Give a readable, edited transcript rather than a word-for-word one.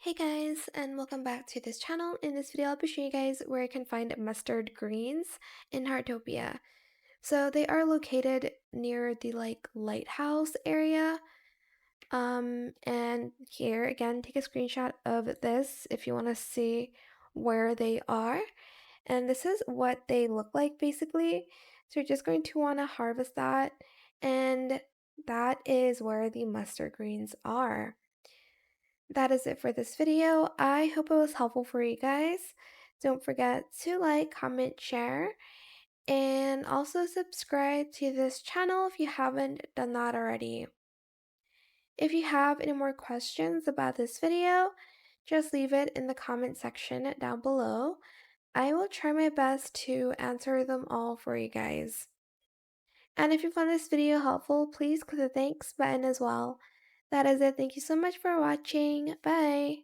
Hey guys, and welcome back to this channel. In this video, I'll be showing you guys where you can find mustard greens in Heartopia. So they are located near the lighthouse area. And here again, take a screenshot of this if you want to see where they are. And this is what they look like basically. So you're just going to want to harvest that, and that is where the mustard greens are. That is it for this video. I hope it was helpful for you guys. Don't forget to like, comment, share, and also subscribe to this channel if you haven't done that already. If you have any more questions about this video, just leave it in the comment section down below. I will try my best to answer them all for you guys. And if you found this video helpful, please click the thanks button as well. That is it. Thank you so much for watching. Bye.